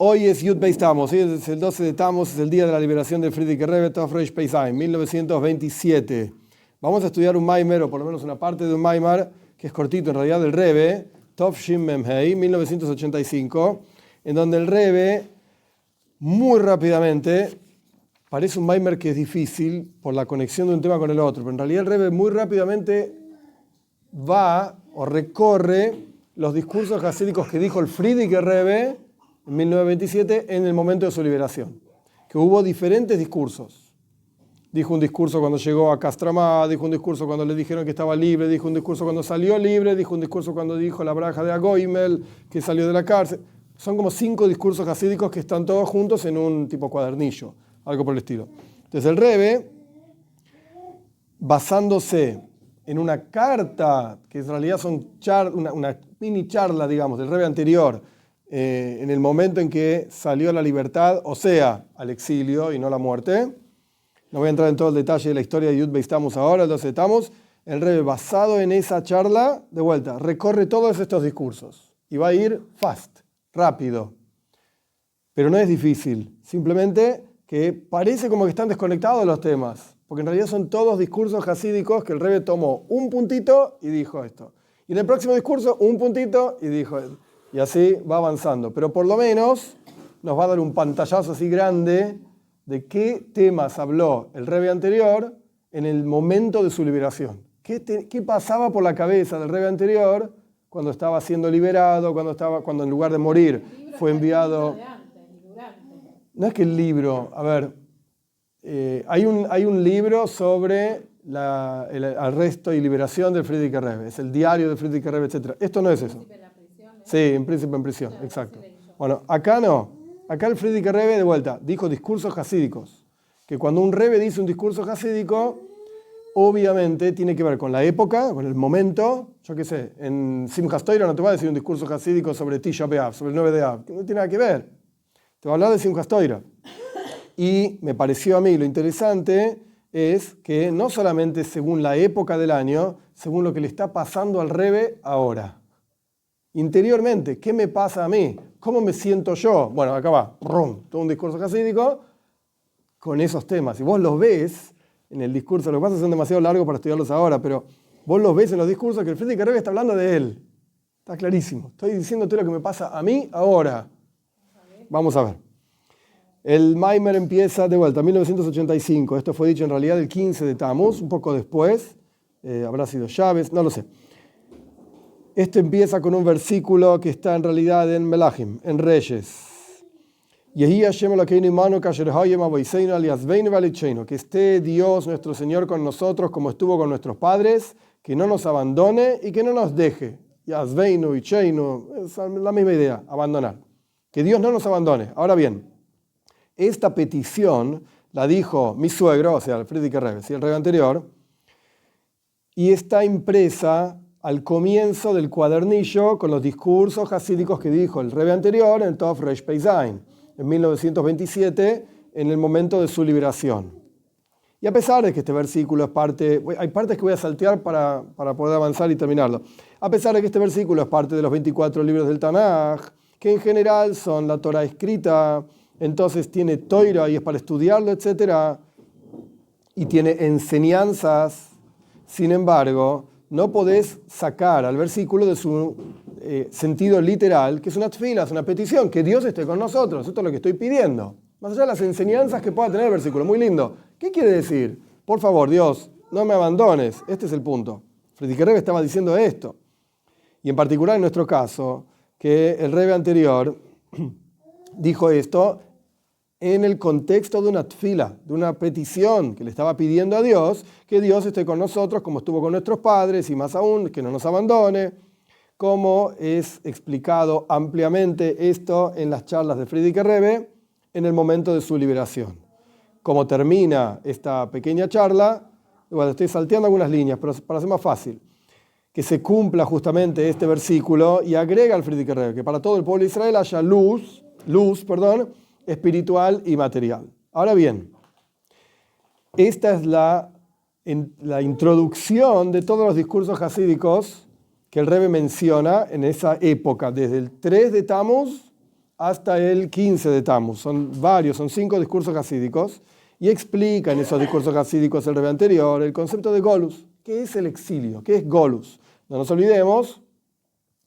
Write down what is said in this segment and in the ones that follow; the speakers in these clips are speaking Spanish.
Hoy es Yud Beis Tammuz, hoy es el 12 de Tammuz, es el día de la liberación del Friedrich Rebbe, Tov Reish Pei Zayin, 1927. Vamos a estudiar un Maimer, o por lo menos una parte de un Maimer, que es cortito en realidad, del Rebbe, Tov Shin Mem Hei, 1985, en donde el Rebbe, muy rápidamente, parece un Maimer que es difícil por la conexión de un tema con el otro, pero en realidad el Rebbe muy rápidamente va o recorre los discursos hasídicos que dijo el Friedrich Rebbe en 1927 en el momento de su liberación, que hubo diferentes discursos. Dijo un discurso cuando llegó a Castramá, dijo un discurso cuando le dijeron que estaba libre, dijo un discurso cuando salió libre, dijo un discurso cuando dijo la braja de Agoimel, que salió de la cárcel. Son como 5 discursos hasídicos que están todos juntos en un tipo cuadernillo, algo por el estilo. Entonces el Rebbe, basándose en una carta, que en realidad son una mini charla, digamos, del Rebbe anterior, en el momento en que salió a la libertad, o sea, al exilio y no la muerte. No voy a entrar en todo el detalle de la historia de Yud Beis Tammuz ahora, el 12 de Tammuz. El Rebbe, basado en esa charla, de vuelta, recorre todos estos discursos y va a ir fast, rápido. Pero no es difícil, simplemente que parece como que están desconectados los temas, porque en realidad son todos discursos hasídicos que el Rebbe tomó un puntito y dijo esto. Y en el próximo discurso, un puntito y dijo esto. Y así va avanzando. Pero por lo menos nos va a dar un pantallazo así grande de qué temas habló el Rebbe anterior en el momento de su liberación. ¿Qué pasaba por la cabeza del Rebbe anterior cuando estaba siendo liberado, cuando en lugar de morir fue enviado? No es que el libro, a ver, hay un libro sobre el arresto y liberación del Friedrich Rebbe. Es el diario del Friedrich Rebbe, etc. Esto no es eso. Sí, en Príncipe en prisión, exacto. Bueno, acá no. Acá el Friedrich Rebbe, de vuelta, dijo discursos hasídicos. Que cuando un Rebbe dice un discurso hasídico, obviamente tiene que ver con la época, con el momento. Yo qué sé, en Simchas Torah no te va a decir un discurso hasídico sobre Tisha B'Av, sobre el 9 de Av, que no tiene nada que ver. Te va a hablar de Simchas Torah. Y me pareció a mí lo interesante es que no solamente según la época del año, según lo que le está pasando al Rebbe ahora. Interiormente, ¿qué me pasa a mí? ¿Cómo me siento yo? Bueno, acá va, todo un discurso hasídico con esos temas. Y vos los ves en el discurso, lo que pasa es que son demasiado largos para estudiarlos ahora, pero vos los ves en los discursos que el Friedrich Rebbe está hablando de él. Está clarísimo. Estoy diciéndote lo que me pasa a mí ahora. Vamos a ver. El Maimer empieza de vuelta, 1985. Esto fue dicho en realidad el 15 de Tammuz, un poco después. Habrá sido Chávez, no lo sé. Este empieza con un versículo que está en realidad en Melahim, en Reyes. Que esté Dios nuestro Señor con nosotros como estuvo con nuestros padres, que no nos abandone y que no nos deje. Yazveinu y Cheinu, es la misma idea, abandonar. Que Dios no nos abandone. Ahora bien, esta petición la dijo mi suegro, o sea, el Friedrich Rebbe, ¿sí? El Rebbe anterior, y está impresa al comienzo del cuadernillo con los discursos hasídicos que dijo el Rebbe anterior en Tov Reish Pei Zayin, en 1927, en el momento de su liberación. Y a pesar de que este versículo es parte, hay partes que voy a saltear para poder avanzar y terminarlo, a pesar de que este versículo es parte de los 24 libros del Tanaj, que en general son la Torah escrita, entonces tiene Toira y es para estudiarlo, etc., y tiene enseñanzas, sin embargo, no podés sacar al versículo de su sentido literal, que es una tefila, es una petición, que Dios esté con nosotros. Esto es lo que estoy pidiendo. Más allá de las enseñanzas que pueda tener el versículo. Muy lindo. ¿Qué quiere decir? Por favor, Dios, no me abandones. Este es el punto. Friedrich Rebbe estaba diciendo esto. Y en particular en nuestro caso, que el Rebbe anterior dijo esto en el contexto de una tefila, de una petición que le estaba pidiendo a Dios, que Dios esté con nosotros como estuvo con nuestros padres y más aún, que no nos abandone, como es explicado ampliamente esto en las charlas de Friedrich Rebbe en el momento de su liberación. Como termina esta pequeña charla, bueno, estoy salteando algunas líneas, pero para hacer más fácil, que se cumpla justamente este versículo y agrega al Friedrich Rebbe que para todo el pueblo de Israel haya luz, espiritual y material. Ahora bien, esta es la introducción de todos los discursos hasídicos que el Rebbe menciona en esa época, desde el 3 de Tammuz hasta el 15 de Tammuz. Son varios, son 5 discursos hasídicos y explican esos discursos hasídicos el Rebbe anterior el concepto de Golus. ¿Qué es el exilio? ¿Qué es Golus? No nos olvidemos,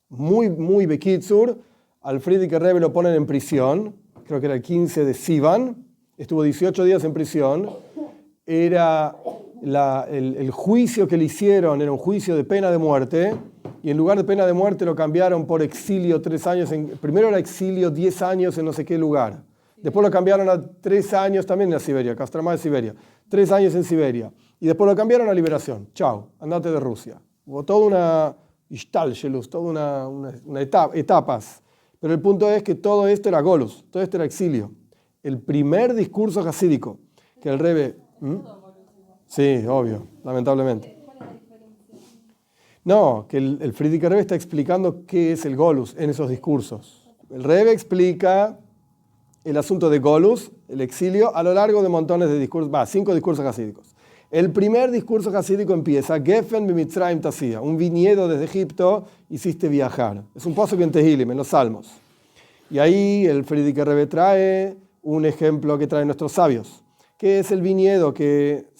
muy Bekitsur, al Frierdiker Rebbe lo ponen en prisión, creo que era el 15 de Sivan, estuvo 18 días en prisión, era el juicio que le hicieron, era un juicio de pena de muerte, y en lugar de pena de muerte lo cambiaron por exilio 3 años, primero era exilio 10 años en no sé qué lugar, después lo cambiaron a 3 años también en Siberia, Kostromá de Siberia, 3 años en Siberia, y después lo cambiaron a liberación, chao, andate de Rusia. Hubo toda una ishtalshelus, toda una etapas. Pero el punto es que todo esto era golus, todo esto era exilio. El primer discurso hasídico que el Rebbe... Sí, obvio, lamentablemente. No, que el Frierdiker Rebbe está explicando qué es el golus en esos discursos. El Rebbe explica el asunto de golus, el exilio, a lo largo de montones de discursos, 5 discursos hasídicos. El primer discurso hasídico empieza, Gefen b'Mitzrayim tasía, un viñedo desde Egipto hiciste viajar. Es un pasuk en Tehilim, en los Salmos. Y ahí el Frierdiker Rebbe trae un ejemplo que traen nuestros sabios, que es el viñedo que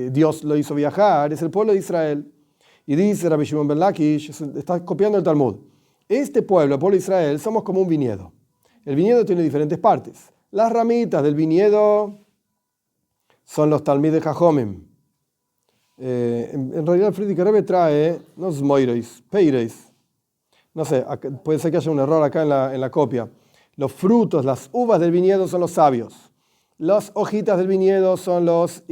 Dios lo hizo viajar, es el pueblo de Israel. Y dice Rabbi Shimon ben Lakish, está copiando el Talmud, este pueblo, el pueblo de Israel, somos como un viñedo. El viñedo tiene diferentes partes. Las ramitas del viñedo son los Talmidei Jajomim. En realidad el Frierdiker Rebbe trae, no Zmoireis, Peireis. No sé, puede ser que haya un error acá en la copia. Los frutos, las uvas del viñedo son los sabios. Las hojitas del viñedo son los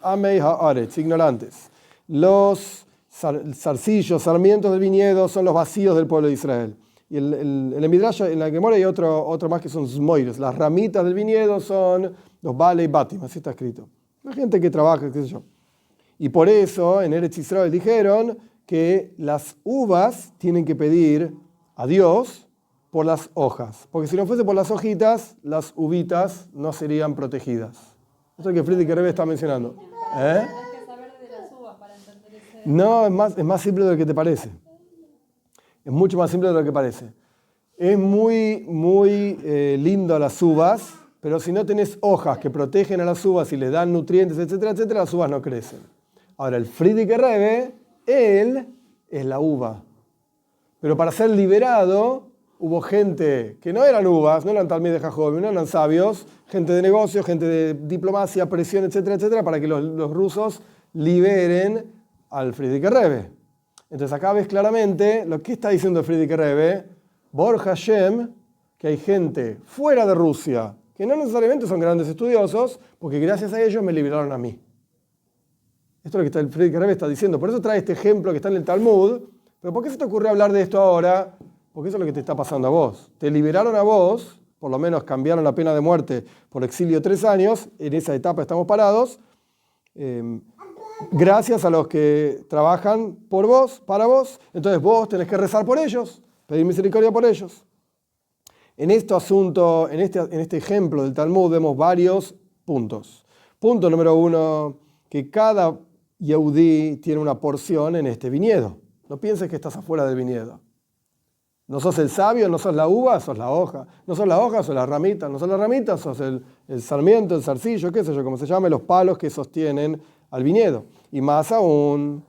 Amei Haaretz, ignorantes. Los zarcillos, sarmientos del viñedo son los vacíos del pueblo de Israel. Y en el Midrash, en la Gemara hay otro más que son Zmoireis. Las ramitas del viñedo son los Balei Batim, así está escrito. La gente que trabaja, qué sé yo. Y por eso en Eretz Israel dijeron que las uvas tienen que pedir a Dios por las hojas. Porque si no fuese por las hojitas, las uvitas no serían protegidas. Eso es lo que Frierdiker Rebbe está mencionando. No, es más simple de lo que te parece. Es mucho más simple de lo que parece. Es muy lindo las uvas, pero si no tenés hojas que protegen a las uvas y les dan nutrientes, etcétera, etcétera, las uvas no crecen. Ahora, el Frierdiker Rebbe, él es la uva. Pero para ser liberado, hubo gente que no eran uvas, no eran Talmidei Jajomim, no eran sabios, gente de negocio, gente de diplomacia, presión, etcétera, etcétera, para que los rusos liberen al Frierdiker Rebbe. Entonces acá ves claramente lo que está diciendo el Frierdiker Rebbe, Bor Hashem, que hay gente fuera de Rusia, que no necesariamente son grandes estudiosos, porque gracias a ellos me liberaron a mí. Esto es lo que el Frierdiker Rebbe está diciendo. Por eso trae este ejemplo que está en el Talmud. Pero ¿por qué se te ocurrió hablar de esto ahora? Porque eso es lo que te está pasando a vos. Te liberaron a vos, por lo menos cambiaron la pena de muerte por exilio 3 años, en esa etapa estamos parados, gracias a los que trabajan por vos, para vos. Entonces vos tenés que rezar por ellos, pedir misericordia por ellos. En este asunto, en este ejemplo del Talmud vemos varios puntos. Punto número 1, que cada Yehudí tiene una porción en este viñedo. No pienses que estás afuera del viñedo. No sos el sabio, no sos la uva, sos la hoja. No sos la hoja, sos la ramita. No sos la ramita, sos el sarmiento, el zarcillo, qué sé yo, como se llame, los palos que sostienen al viñedo. Y más aún,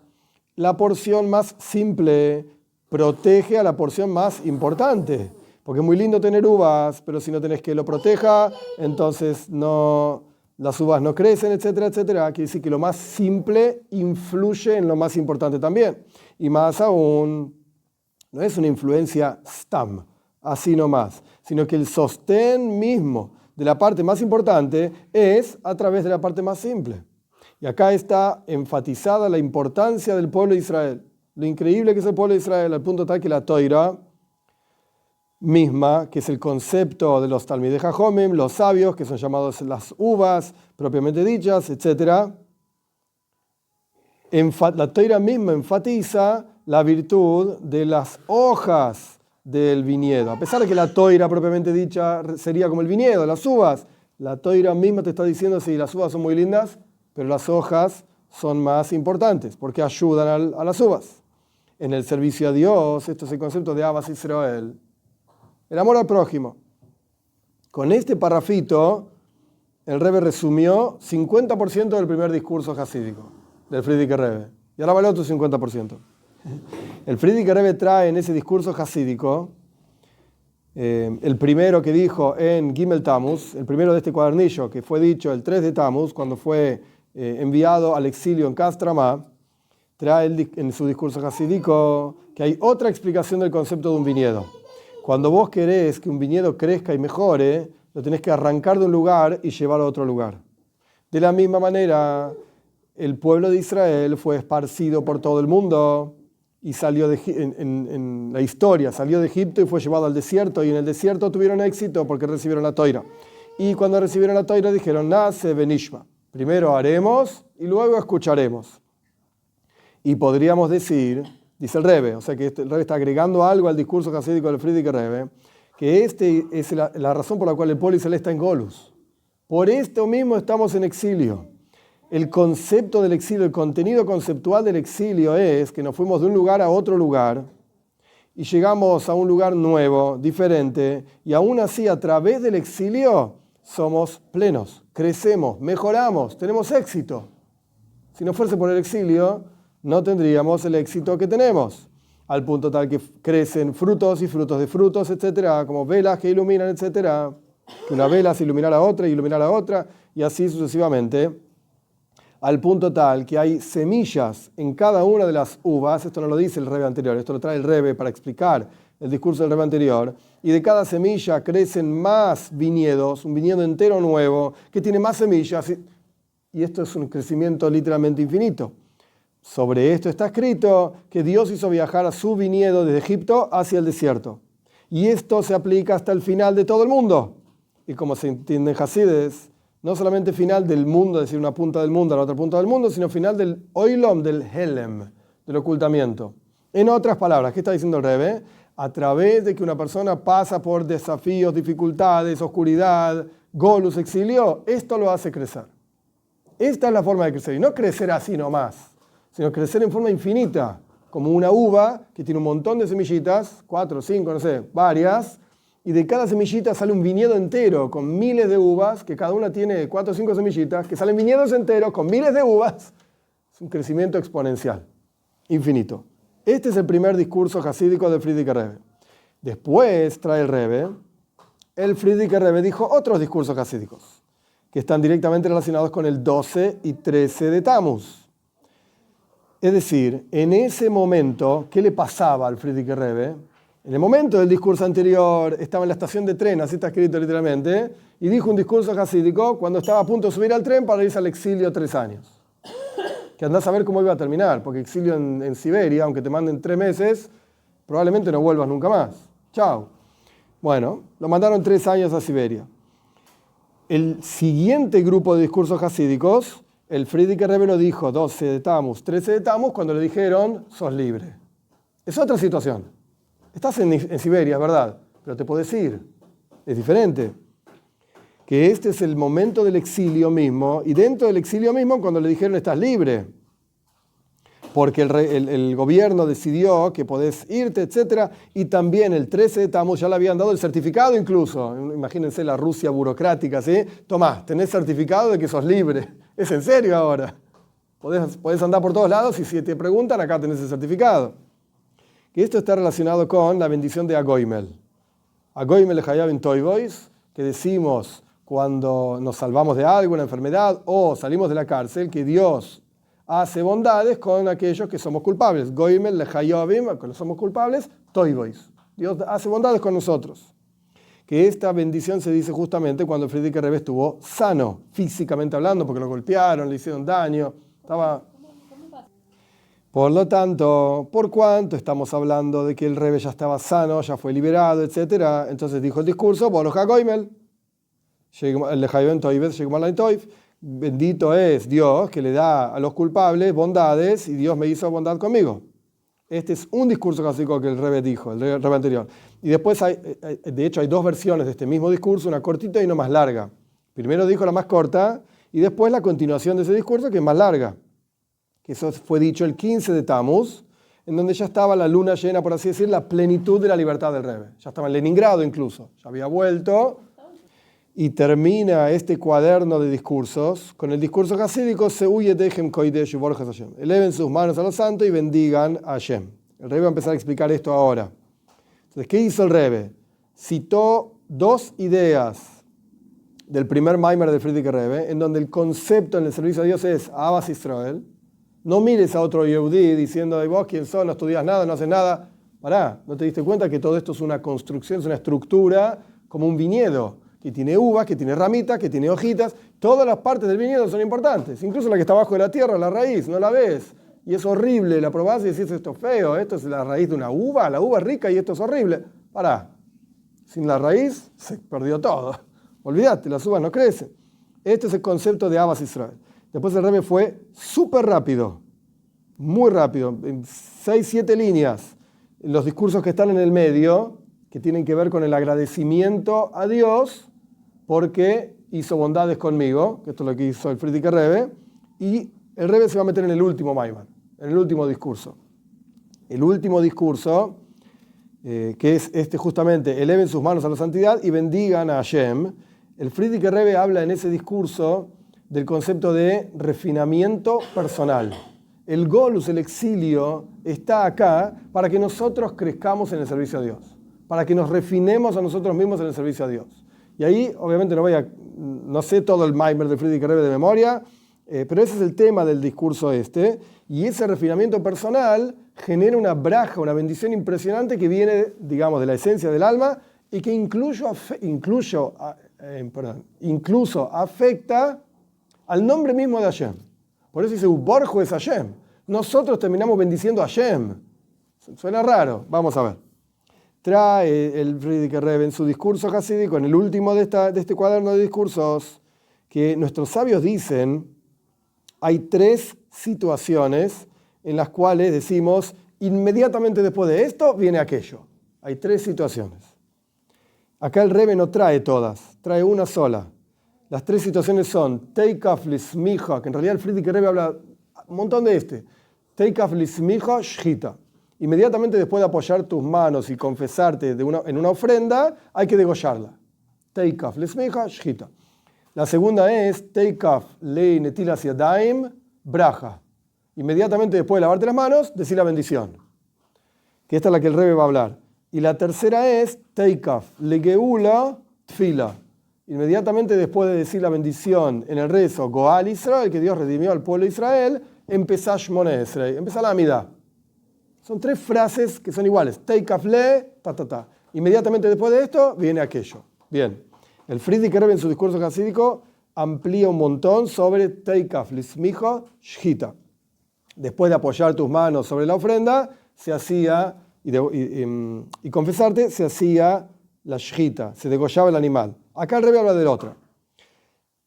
la porción más simple protege a la porción más importante. Porque es muy lindo tener uvas, pero si no tenés que lo proteja, entonces las uvas no crecen, etcétera, etcétera. Quiere decir que lo más simple influye en lo más importante también. Y más aún, no es una influencia stam, así nomás, sino que el sostén mismo de la parte más importante es a través de la parte más simple. Y acá está enfatizada la importancia del pueblo de Israel. Lo increíble que es el pueblo de Israel, al punto tal que la Toira misma, que es el concepto de los Talmidei Jajomim, los sabios, que son llamados las uvas propiamente dichas, etc. La Toira misma enfatiza la virtud de las hojas del viñedo. A pesar de que la Toira propiamente dicha sería como el viñedo, las uvas, la Toira misma te está diciendo si las uvas son muy lindas, pero las hojas son más importantes porque ayudan a las uvas. En el servicio a Dios, esto es el concepto de Ahavas Israel. el amor al prójimo. Con este parrafito, el Rebbe resumió 50% del primer discurso hasídico, del Friedrich Rebbe. Y ahora va el otro 50%. El Friedrich Rebbe trae en ese discurso hasídico, el primero que dijo en Gimel Tammuz, el primero de este cuadernillo, que fue dicho el 3 de Tammuz, cuando fue enviado al exilio en Castramá, trae en su discurso hasídico que hay otra explicación del concepto de un viñedo. Cuando vos querés que un viñedo crezca y mejore, lo tenés que arrancar de un lugar y llevarlo a otro lugar. De la misma manera, el pueblo de Israel fue esparcido por todo el mundo y salió en la historia, salió de Egipto y fue llevado al desierto, y en el desierto tuvieron éxito porque recibieron la Toira. Y cuando recibieron la Toira dijeron, Nase benishma, primero haremos y luego escucharemos. Y podríamos decir, dice el Rebbe, o sea que el Rebbe está agregando algo al discurso hasídico del Friedrich Rebbe, que es la razón por la cual el pueblo israelí está en Golus. Por esto mismo estamos en exilio. El concepto del exilio, el contenido conceptual del exilio es que nos fuimos de un lugar a otro lugar y llegamos a un lugar nuevo, diferente, y aún así a través del exilio somos plenos, crecemos, mejoramos, tenemos éxito. Si no fuese por el exilio, no tendríamos el éxito que tenemos, al punto tal que crecen frutos y frutos de frutos, etcétera, como velas que iluminan, etcétera, que una vela se ilumina a la otra y ilumina a la otra, y así sucesivamente, al punto tal que hay semillas en cada una de las uvas. Esto no lo dice el Rebbe anterior, esto lo trae el Rebbe para explicar el discurso del Rebbe anterior, y de cada semilla crecen más viñedos, un viñedo entero nuevo, que tiene más semillas, y esto es un crecimiento literalmente infinito. Sobre esto está escrito que Dios hizo viajar a su viñedo desde Egipto hacia el desierto. Y esto se aplica hasta el final de todo el mundo. Y como se entiende en Hasides, no solamente final del mundo, es decir, una punta del mundo a la otra punta del mundo, sino final del oilom, del helem, del ocultamiento. En otras palabras, ¿qué está diciendo el Rebbe? A través de que una persona pasa por desafíos, dificultades, oscuridad, golus, exilio, esto lo hace crecer. Esta es la forma de crecer. Y no crecer así nomás, sino crecer en forma infinita, como una uva que tiene un montón de semillitas, 4, 5, no sé, varias, y de cada semillita sale un viñedo entero con miles de uvas, que cada una tiene 4 o 5 semillitas, que salen viñedos enteros con miles de uvas. Es un crecimiento exponencial, infinito. Este es el primer discurso hasídico del Friedrich Rebbe. Después trae el Rebbe, el Friedrich Rebbe dijo otros discursos hasídicos, que están directamente relacionados con el 12 y 13 de Tammuz. Es decir, en ese momento, ¿qué le pasaba al Friedrich Rebbe? En el momento del discurso anterior, estaba en la estación de tren, así está escrito literalmente, y dijo un discurso hasídico cuando estaba a punto de subir al tren para irse al exilio 3 años. Que andás a ver cómo iba a terminar, porque exilio en Siberia, aunque te manden 3 meses, probablemente no vuelvas nunca más. Chao. Bueno, lo mandaron 3 años a Siberia. El siguiente grupo de discursos hasídicos, el Friedrich Rebbe lo dijo 12 de Tammuz, 13 de Tammuz, cuando le dijeron, sos libre. Es otra situación. Estás en Siberia, es verdad, pero te podés ir. Es diferente. Que este es el momento del exilio mismo, y dentro del exilio mismo, cuando le dijeron, estás libre, porque el gobierno decidió que podés irte, etc. Y también el 13 de Tammuz ya le habían dado el certificado incluso. Imagínense la Rusia burocrática, ¿sí? Tomá, tenés certificado de que sos libre. ¿Es en serio ahora? Podés andar por todos lados y si te preguntan, acá tenés el certificado. Que esto está relacionado con la bendición de Agoimel. Agoimel Hayabin Toivois, que decimos cuando nos salvamos de algo, una enfermedad, o salimos de la cárcel, que Dios hace bondades con aquellos que somos culpables. Goimel Hayabim, cuando somos culpables, Toivois. Dios hace bondades con nosotros. Que esta bendición se dice justamente cuando Friedrich Rebbe estuvo sano, físicamente hablando, porque lo golpearon, le hicieron daño, estaba... Por lo tanto, por cuanto estamos hablando de que el Rebbe ya estaba sano, ya fue liberado, etc., entonces dijo el discurso, bendito es Dios que le da a los culpables bondades y Dios me hizo bondad conmigo. Este es un discurso hasídico que el Rebbe dijo, el Rebbe anterior. Y después de hecho hay 2 versiones de este mismo discurso, una cortita y una más larga. Primero dijo la más corta y después la continuación de ese discurso que es más larga. Que eso fue dicho el 15 de Tammuz, en donde ya estaba la luna llena, por así decir, la plenitud de la libertad del Rebbe. Ya estaba en Leningrado incluso, ya había vuelto. Y termina este cuaderno de discursos con el discurso hasídico, eleven sus manos a los santos y bendigan a Hashem. El Rebbe va a empezar a explicar esto ahora. Entonces, ¿qué hizo el Rebbe? Citó dos ideas del primer Maimer del Frierdiker Rebbe, en donde el concepto en el servicio a Dios es Ahavas Israel. No mires a otro Yehudí diciendo, vos quién sos, no estudias nada, no haces nada. Pará, ¿no te diste cuenta que todo esto es una construcción, es una estructura como un viñedo? Que tiene uvas, que tiene ramitas, que tiene hojitas. Todas las partes del viñedo son importantes. Incluso la que está abajo de la tierra, la raíz, no la ves. Y es horrible, la probás y decís, esto es feo, esto es la raíz de una uva, la uva es rica y esto es horrible. Pará, sin la raíz se perdió todo. Olvídate, las uvas no crecen. Este es el concepto de Ahavas Israel. Después el Rebbe fue súper rápido, muy rápido, en 6-7 líneas. Los discursos que están en el medio, que tienen que ver con el agradecimiento a Dios, porque hizo bondades conmigo, que esto es lo que hizo el Frierdiker Rebbe, y el Rebbe se va a meter en el último Maimer, en el último discurso. El último discurso, que es este justamente, eleven sus manos a la santidad y bendigan a Hashem. El Frierdiker Rebbe habla en ese discurso del concepto de refinamiento personal. El golus, el exilio, está acá para que nosotros crezcamos en el servicio a Dios, para que nos refinemos a nosotros mismos en el servicio a Dios. Y ahí, obviamente, no sé todo el Maimer del Frierdiker Rebbe de memoria, pero ese es el tema del discurso este. Y ese refinamiento personal genera una braja, una bendición impresionante que viene, digamos, de la esencia del alma y que incluso afecta al nombre mismo de Hashem. Por eso dice, Borjo es Hashem. Nosotros terminamos bendiciendo a Hashem. Suena raro, vamos a ver. Trae el Frierdiker Rebbe en su discurso hasídico, en el último de este cuaderno de discursos, que nuestros sabios dicen, hay 3 situaciones en las cuales decimos, inmediatamente después de esto viene aquello. Hay 3 situaciones. Acá el Rebbe no trae todas, trae una sola. Las 3 situaciones son Teikaf lismicha, que en realidad el Frierdiker Rebbe habla un montón de este. Teikaf lismicha shchita. Inmediatamente después de apoyar tus manos y confesarte en una ofrenda, hay que degollarla. Teikaf lismicha shchita. La segunda es Teikaf lei netilas yadayim braja. Inmediatamente después de lavarte las manos, decir la bendición. Que esta es la que el Rebbe va a hablar. Y la tercera es Teikaf legeula tfila. Inmediatamente después de decir la bendición en el rezo Goal Israel, que Dios redimió al pueblo de Israel, empezá Shmone Esrei, empezá la Amidá. Son 3 frases que son iguales. Teikaf le, ta, ta, ta. Inmediatamente después de esto viene aquello. Bien. El Frierdiker Rebbe en su discurso hasídico amplía un montón sobre Teikaf lismicha shchita. Después de apoyar tus manos sobre la ofrenda, se hacía, y confesarte, se hacía la shchita, se degollaba el animal. Acá el Rebbe habla del otro.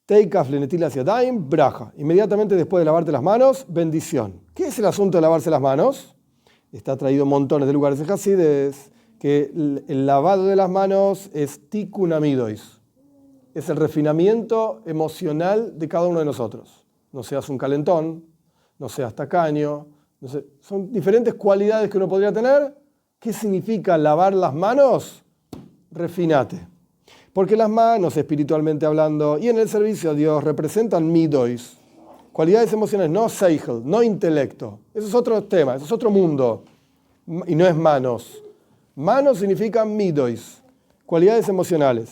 Teikaf le netilas yadayim braja. Inmediatamente después de lavarte las manos, bendición. ¿Qué es el asunto de lavarse las manos? Está traído en montones de lugares de Hasides, que el lavado de las manos es tikkun amidois. Es el refinamiento emocional de cada uno de nosotros. No seas un calentón, no seas tacaño. No sé, son diferentes cualidades que uno podría tener. ¿Qué significa lavar las manos? Refinate. Porque las manos, espiritualmente hablando, y en el servicio a Dios, representan midois, cualidades emocionales, no seichel, no intelecto. Eso es otro tema, eso es otro mundo. Y no es manos. Manos significan midois, cualidades emocionales.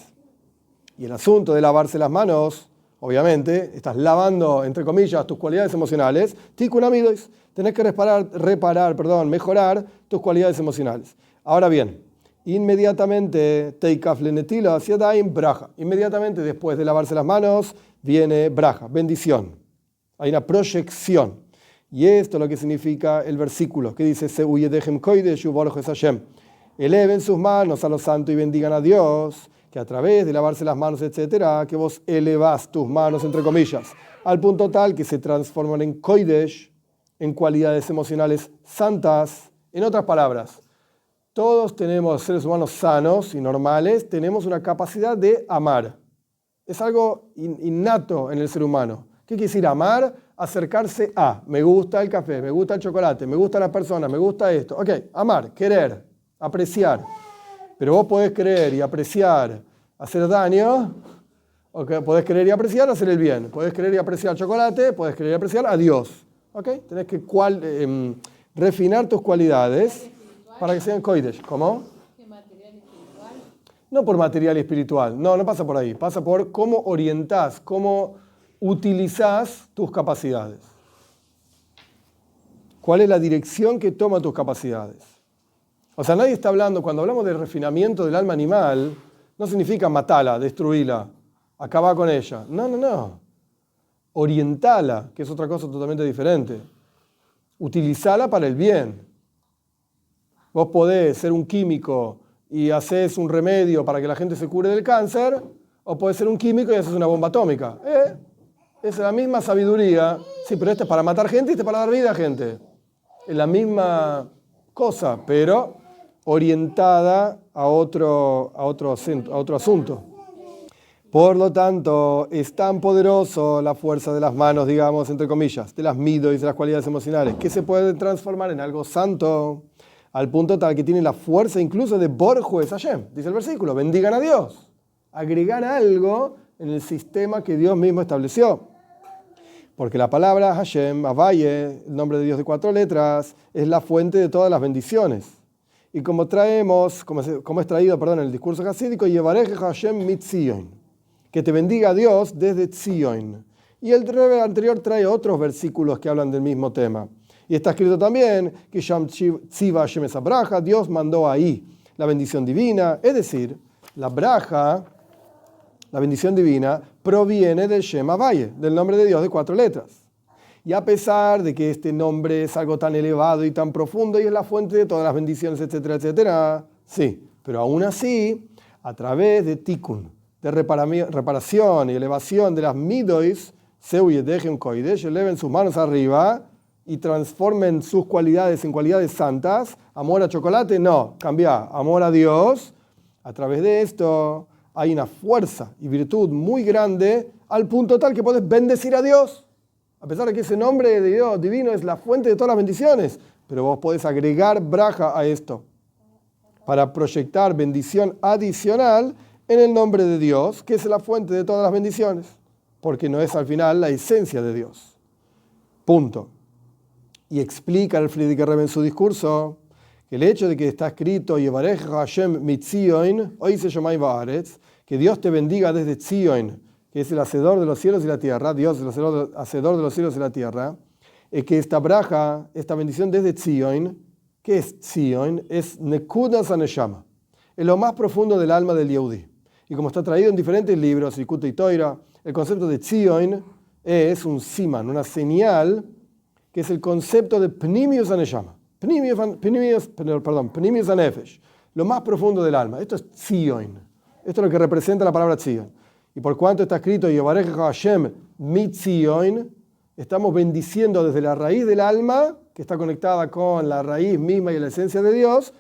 Y el asunto de lavarse las manos, obviamente, estás lavando, entre comillas, tus cualidades emocionales. Tikkun amidois, tenés que mejorar tus cualidades emocionales. Ahora bien, inmediatamente, Teikaf le netilas yadayim braja. Inmediatamente después de lavarse las manos, viene braja, bendición. Hay una proyección. Y esto es lo que significa el versículo, que dice, eleven sus manos a los santos y bendigan a Dios, que a través de lavarse las manos, etcétera, que vos elevás tus manos, entre comillas, al punto tal que se transforman en koidesh, en cualidades emocionales santas. En otras palabras, todos tenemos, seres humanos sanos y normales, tenemos una capacidad de amar. Es algo innato en el ser humano. ¿Qué quiere decir amar? Acercarse a. Me gusta el café, me gusta el chocolate, me gustan las personas, me gusta esto. Ok, amar, querer, apreciar. Pero vos podés querer y apreciar hacer daño, o podés querer y apreciar hacer el bien. Podés querer y apreciar chocolate, podés querer y apreciar a Dios. ¿Ok? Tenés que refinar tus cualidades para que sean kodesh. ¿Cómo? ¿Qué material espiritual? No por material espiritual. No pasa por ahí. Pasa por cómo orientás, cómo utilizás tus capacidades. ¿Cuál es la dirección que toma tus capacidades? O sea, nadie está hablando, cuando hablamos del refinamiento del alma animal, no significa matarla, destruirla, acabar con ella. No. Orientala, que es otra cosa totalmente diferente. Utilizala para el bien. Vos podés ser un químico y haces un remedio para que la gente se cure del cáncer, o podés ser un químico y haces una bomba atómica. Es la misma sabiduría. Sí, pero este es para matar gente y este es para dar vida a gente. Es la misma cosa, pero orientada a otro asunto. Por lo tanto, es tan poderoso la fuerza de las manos, digamos, entre comillas, de las midos y de las cualidades emocionales, que se puede transformar en algo santo, al punto tal que tiene la fuerza incluso de Borjues Hashem, dice el versículo, bendigan a Dios. Agregar algo en el sistema que Dios mismo estableció. Porque la palabra Hashem, Avaye, el nombre de Dios de 4 letras, es la fuente de todas las bendiciones. Y como es traído en el discurso hasídico, Yevarej Hashem mitzion, que te bendiga Dios desde Tzion. Y el Rebbe anterior trae otros versículos que hablan del mismo tema. Y está escrito también que Sham Tziva Hashem es braja, Dios mandó ahí la bendición divina, es decir, la braja, la bendición divina, proviene del Shem Havaye, del nombre de Dios de 4 letras. Y a pesar de que este nombre es algo tan elevado y tan profundo y es la fuente de todas las bendiciones, etcétera, etcétera, sí, pero aún así, a través de Tikkun, de reparación y elevación de las midois, Seu Yedejem Kodesh, eleven sus manos arriba y transformen sus cualidades en cualidades santas. Amor a chocolate, no, cambia, amor a Dios. A través de esto hay una fuerza y virtud muy grande al punto tal que puedes bendecir a Dios. A pesar de que ese nombre de Dios divino es la fuente de todas las bendiciones, pero vos podés agregar braja a esto para proyectar bendición adicional en el nombre de Dios, que es la fuente de todas las bendiciones, porque no es al final la esencia de Dios. Punto. Y explica el Frierdiker Rebbe en su discurso que el hecho de que está escrito Yevarej Hashem mitzion, hoy se llama Ibaretz, que Dios te bendiga desde Tzion, que es el hacedor de los cielos y la tierra, Dios es el hacedor de los cielos y la tierra, es que esta braja, esta bendición desde Tzion, ¿qué es Tzion? Es Nekudas Haneshama, es lo más profundo del alma del Yehudi. Y como está traído en diferentes libros, Likutei Torah, el concepto de Tzion es un siman, una señal, que es el concepto de Pnimius Haneshama, Pnimius Hanefesh, lo más profundo del alma. Esto es Tzion. Esto es lo que representa la palabra Tzion. Y por cuanto está escrito Yevarej Hashem mitzion, estamos bendiciendo desde la raíz del alma, que está conectada con la raíz misma y la esencia de Dios,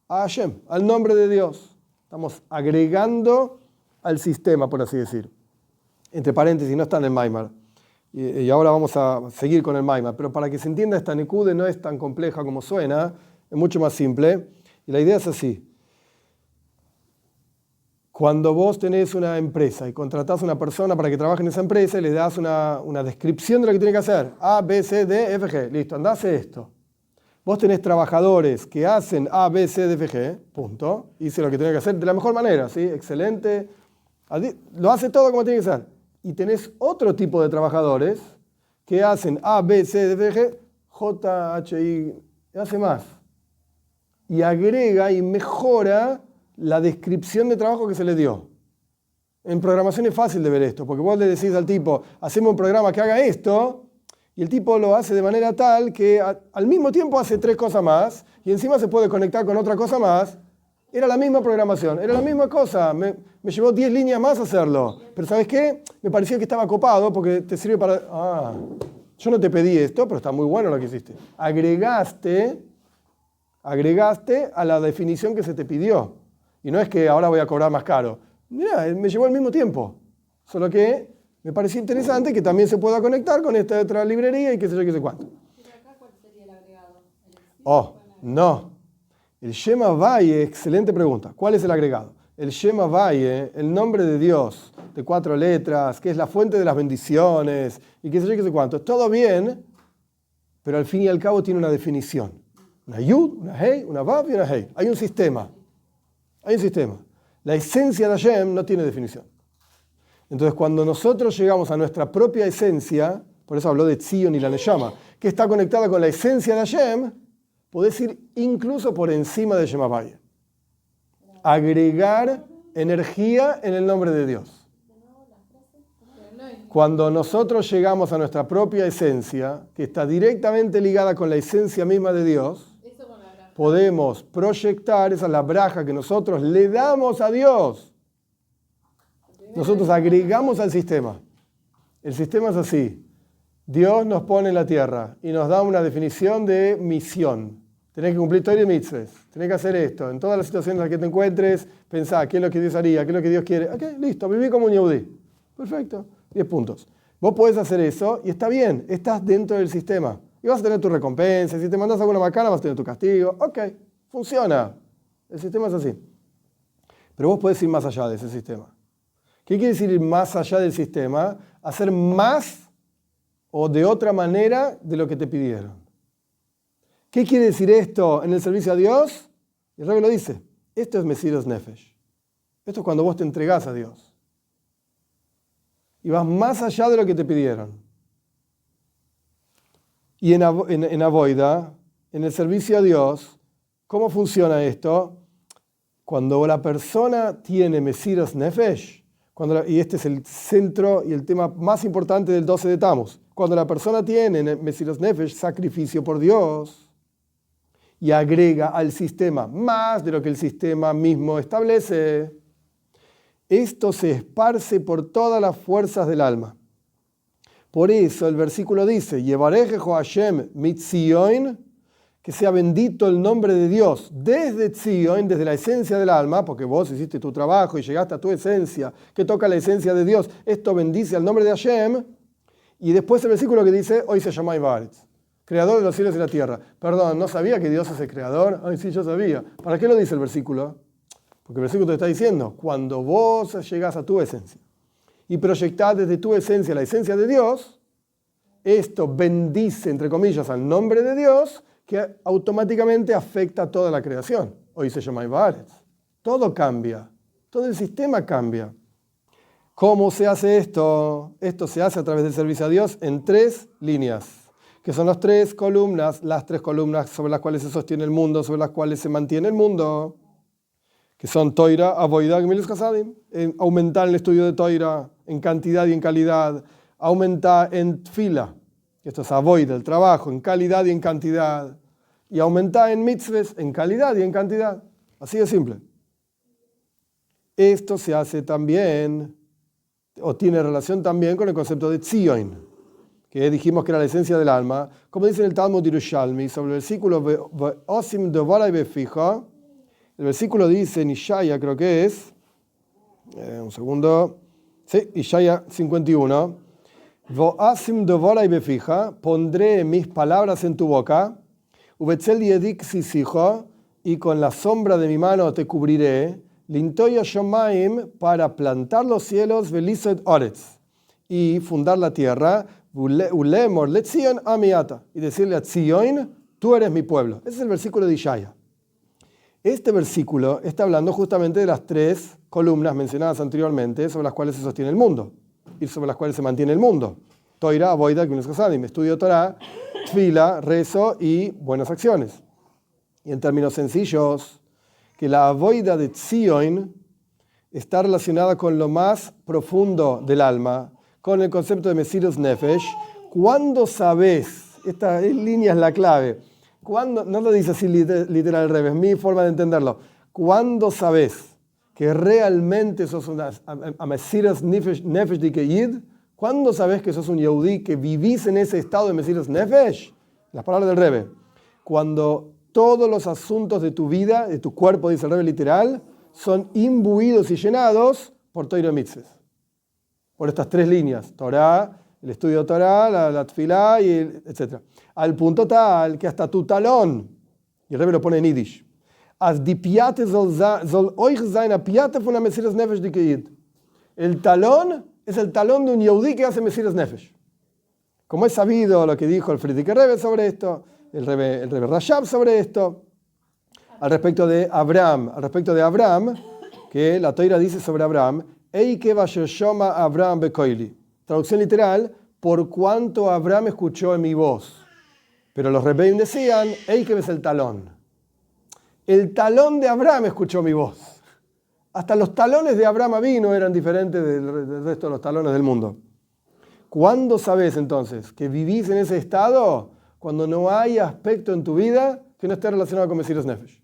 a Hashem, al nombre de Dios. Estamos agregando al sistema, por así decir. Entre paréntesis, no está en el Maimar. Y ahora vamos a seguir con el Maimar. Pero para que se entienda, esta Nekude no es tan compleja como suena, es mucho más simple. Y la idea es así. Cuando vos tenés una empresa y contratás a una persona para que trabaje en esa empresa y le das una descripción de lo que tiene que hacer. A, B, C, D, F, G. Listo, andá, hace esto. Vos tenés trabajadores que hacen A, B, C, D, F, G, punto. Hice lo que tenía que hacer de la mejor manera, ¿sí? Excelente. Lo hace todo como tiene que ser. Y tenés otro tipo de trabajadores que hacen A, B, C, D, F, G, J, H, I, hace más. Y agrega y mejora la descripción de trabajo que se le dio. En programación es fácil de ver esto, porque vos le decís al tipo, hacemos un programa que haga esto, y el tipo lo hace de manera tal que al mismo tiempo hace 3 cosas más, y encima se puede conectar con otra cosa más. Era la misma programación, era la misma cosa, me llevó 10 líneas más hacerlo. Pero ¿sabes qué? Me pareció que estaba copado porque te sirve para... yo no te pedí esto, pero está muy bueno lo que hiciste. Agregaste a la definición que se te pidió. Y no es que ahora voy a cobrar más caro. Mirá, me llevó al mismo tiempo. Solo que Me pareció interesante que también se pueda conectar con esta otra librería y qué sé yo, qué sé cuánto. ¿Pero acá cuál sería el agregado? Oh, no. El Shem Havai, excelente pregunta. ¿Cuál es el agregado? El Shem Havai, el nombre de Dios, de 4 letras, que es la fuente de las bendiciones y qué sé yo, qué sé cuánto. Todo bien, pero al fin y al cabo tiene una definición. Una Yud, una Hei, una Vav y una Hei. Hay un sistema. Hay un sistema. La esencia de Hashem no tiene definición. Entonces, cuando nosotros llegamos a nuestra propia esencia, por eso habló de Tzion y la Neshama, que está conectada con la esencia de Hashem, podés ir incluso por encima de Shem Havai. Agregar energía en el nombre de Dios. Cuando nosotros llegamos a nuestra propia esencia, que está directamente ligada con la esencia misma de Dios, podemos proyectar, esa es la braja que nosotros le damos a Dios. Nosotros agregamos al sistema. El sistema es así. Dios nos pone en la tierra y nos da una definición de misión. Tenés que cumplir Torah y mitzvot. Tenés que hacer esto. En todas las situaciones en las que te encuentres, pensá qué es lo que Dios haría, qué es lo que Dios quiere. Ok, listo, viví como un yehudí. Perfecto, 10 puntos. Vos podés hacer eso y está bien, estás dentro del sistema. Y vas a tener tu recompensa. Si te mandas alguna macana, vas a tener tu castigo. Ok, funciona. El sistema es así. Pero vos podés ir más allá de ese sistema. ¿Qué quiere decir ir más allá del sistema? Hacer más o de otra manera de lo que te pidieron. ¿Qué quiere decir esto en el servicio a Dios? Y el Rebbe lo dice. Esto es Mesiras Nefesh. Esto es cuando vos te entregás a Dios. Y vas más allá de lo que te pidieron. Y en Avoida, en el servicio a Dios, ¿cómo funciona esto? Cuando la persona tiene Mesiras Nefesh, y este es el centro y el tema más importante del 12 de Tammuz, cuando la persona tiene Mesiras Nefesh, sacrificio por Dios, y agrega al sistema más de lo que el sistema mismo establece, esto se esparce por todas las fuerzas del alma. Por eso el versículo dice, Yevarejejo Hashem mitzion, que sea bendito el nombre de Dios desde Tzion, desde la esencia del alma, porque vos hiciste tu trabajo y llegaste a tu esencia, que toca la esencia de Dios, esto bendice al nombre de Hashem. Y después el versículo que dice, hoy se llama Ibaretz, creador de los cielos y la tierra. Perdón, ¿no sabía que Dios es el creador? Ay, sí, yo sabía. ¿Para qué lo dice el versículo? Porque el versículo te está diciendo, cuando vos llegás a tu esencia y proyectás desde tu esencia la esencia de Dios, esto bendice, entre comillas, al nombre de Dios, que automáticamente afecta a toda la creación. Hoy se llama Ibaretz. Todo cambia, todo el sistema cambia. ¿Cómo se hace esto? Esto se hace a través del servicio a Dios en 3 líneas, que son las 3 columnas sobre las cuales se sostiene el mundo, sobre las cuales se mantiene el mundo, que son Toira, Avoida, Gemilas Hasadim. Aumentar el estudio de Toira en cantidad y en calidad. Aumentar en Tfila, que esto es Avoida, el trabajo, en calidad y en cantidad. Y aumentar en mitzvahs, en calidad y en cantidad. Así de simple. Esto se hace también, o tiene relación también con el concepto de Tzion, que dijimos que era la esencia del alma. Como dice en el Talmud Yerushalmi, sobre el versículo Osim Devarai Befija, el versículo dice en Ishaya, creo que es, un segundo, sí, Ishaya 51, Vo'asim Devarai Befija, pondré mis palabras en tu boca, Ubetzel Yedik Sisijo, y con la sombra de mi mano te cubriré, Lintoya Shomaim, para plantar los cielos, Velisot Oretz, y fundar la tierra, Ulemor Letzion Amiata, y decirle a Tzion, tú eres mi pueblo. Ese es el versículo de Ishaya. Este versículo está hablando justamente de las 3 columnas mencionadas anteriormente sobre las cuales se sostiene el mundo y sobre las cuales se mantiene el mundo. Toira, Avoida, Gemilas Hasadim, estudio Torah, Tfila, rezo y buenas acciones. Y en términos sencillos, que la Avoida de Tzion está relacionada con lo más profundo del alma, con el concepto de Mesiras Nefesh. ¿Cuándo sabes? Esta línea es la clave. ¿Cuándo? No lo dice así literal al revés, es mi forma de entenderlo. ¿Cuándo sabes que realmente sos una Mesiras Nefesh de Yid? ¿Cuándo sabes que sos un Yehudí que vivís en ese estado de Mesiras Nefesh? Las palabras del Rebbe. Cuando todos los asuntos de tu vida, de tu cuerpo, dice el Rebbe literal, son imbuidos y llenados por Torah y mitzvot. por estas tres líneas, Torah, el estudio de Torah, la tefilá, etc. Al punto tal que hasta tu talón, y el Rebbe lo pone en Yiddish, el talón es el talón de un Yehudí que hace Mesiras Nefesh. Como es sabido lo que dijo el Frierdiker Rebbe sobre esto, el Rebbe Rashab sobre esto, al respecto de Abraham, que la Toira dice sobre Abraham, Eike vayeshoma Abraham bekoili. Traducción literal, por cuanto Abraham escuchó en mi voz. Pero los Rebbeim decían, Eike es el talón. El talón de Abraham escuchó mi voz. Hasta los talones de Abraham Avinu eran diferentes del resto de los talones del mundo. ¿Cuándo sabes entonces que vivís en ese estado? Cuando no hay aspecto en tu vida que no esté relacionado con Mesiras Nefesh,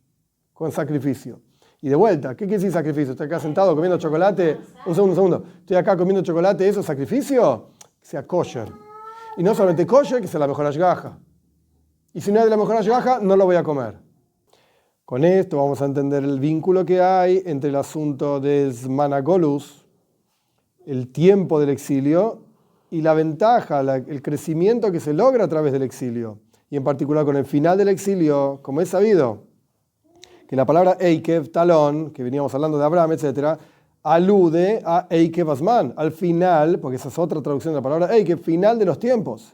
con sacrificio. Y de vuelta, ¿qué quiere decir sacrificio? ¿Estoy acá sentado comiendo chocolate? Un segundo. ¿Estoy acá comiendo chocolate? ¿Eso es sacrificio? Que sea kosher. Y no solamente kosher, que sea la mejor ashgaha. Y si no es de la mejor ashgaha, no lo voy a comer. Con esto vamos a entender el vínculo que hay entre el asunto de Zman HaGolus, el tiempo del exilio, y la ventaja, el crecimiento que se logra a través del exilio. Y en particular con el final del exilio, como es sabido, que la palabra Eikev, talón, que veníamos hablando de Abraham, etc., alude a Eikev Azman, al final, porque esa es otra traducción de la palabra Eikev, final de los tiempos.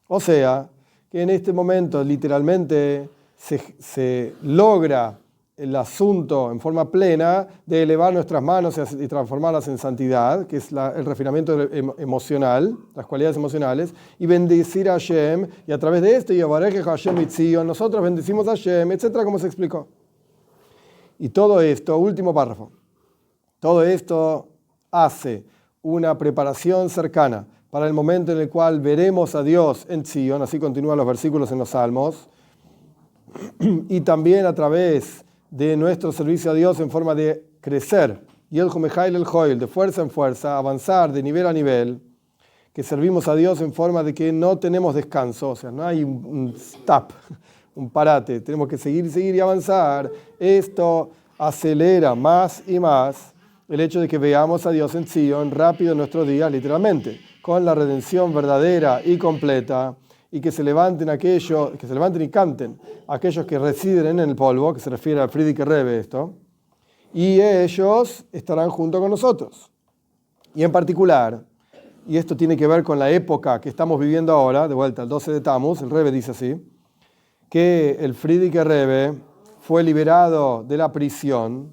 O sea, que en este momento literalmente se logra el asunto en forma plena de elevar nuestras manos y transformarlas en santidad, que es el refinamiento emocional, las cualidades emocionales, y bendecir a Hashem, y a través de esto, nosotros bendecimos a Hashem, etc., como se explicó. Y todo esto, último párrafo, todo esto hace una preparación cercana para el momento en el cual veremos a Dios en Sion, así continúan los versículos en los Salmos, y también a través de nuestro servicio a Dios en forma de crecer, y el Joel, de fuerza en fuerza, avanzar de nivel a nivel, que servimos a Dios en forma de que no tenemos descanso, o sea, no hay un stop, un parate, tenemos que seguir y avanzar. Esto acelera más y más el hecho de que veamos a Dios en Sion rápido en nuestros días, literalmente, con la redención verdadera y completa, y que se levanten y canten aquellos que residen en el polvo, que se refiere al Frierdiker Rebbe esto, y ellos estarán junto con nosotros. Y en particular, y esto tiene que ver con la época que estamos viviendo ahora, de vuelta el 12 de Tammuz, el Rebbe dice así, que el Frierdiker Rebbe fue liberado de la prisión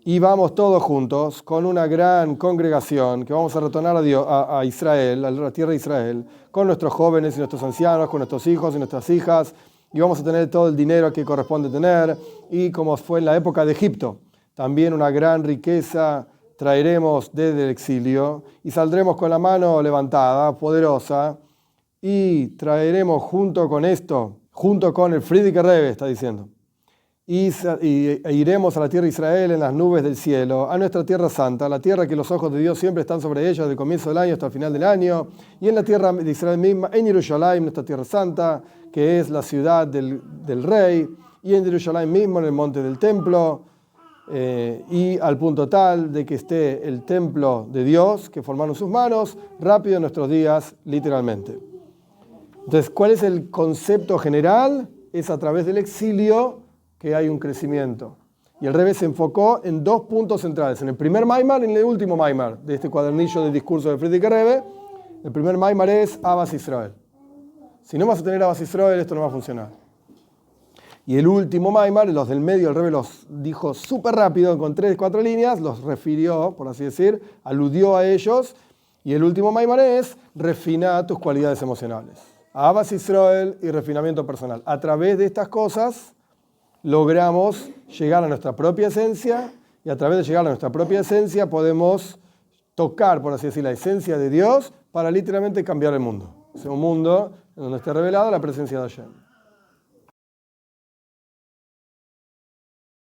y vamos todos juntos con una gran congregación que vamos a retornar a Israel, a la tierra de Israel, con nuestros jóvenes y nuestros ancianos, con nuestros hijos y nuestras hijas, y vamos a tener todo el dinero que corresponde tener, y como fue en la época de Egipto, también una gran riqueza traeremos desde el exilio, y saldremos con la mano levantada, poderosa, y traeremos junto con esto, junto con el Frierdiker Rebbe, está diciendo, e iremos a la tierra de Israel en las nubes del cielo, a nuestra tierra santa, la tierra que los ojos de Dios siempre están sobre ella desde el comienzo del año hasta el final del año, y en la tierra de Israel misma, en Jerusalén, nuestra tierra santa, que es la ciudad del rey, y en Jerusalén mismo, en el monte del templo, y al punto tal de que esté el templo de Dios, que formaron sus manos, rápido en nuestros días, literalmente. Entonces, ¿cuál es el concepto general? Es a través del exilio que hay un crecimiento. Y el Rebbe se enfocó en dos puntos centrales, en el primer Maimar y en el último Maimar de este cuadernillo de discurso del Frierdiker Rebbe. El primer Maimar es Ahavas Israel. Si no vas a tener Ahavas Israel, esto no va a funcionar. Y el último Maimar, los del medio, el Rebbe los dijo súper rápido, con 3-4 líneas, los refirió, por así decir, aludió a ellos. Y el último Maimar es refina tus cualidades emocionales. Ahavas Israel y refinamiento personal. A través de estas cosas logramos llegar a nuestra propia esencia, y a través de llegar a nuestra propia esencia podemos tocar, por así decir, la esencia de Dios para literalmente cambiar el mundo. Es un mundo en donde esté revelada la presencia de Hashem.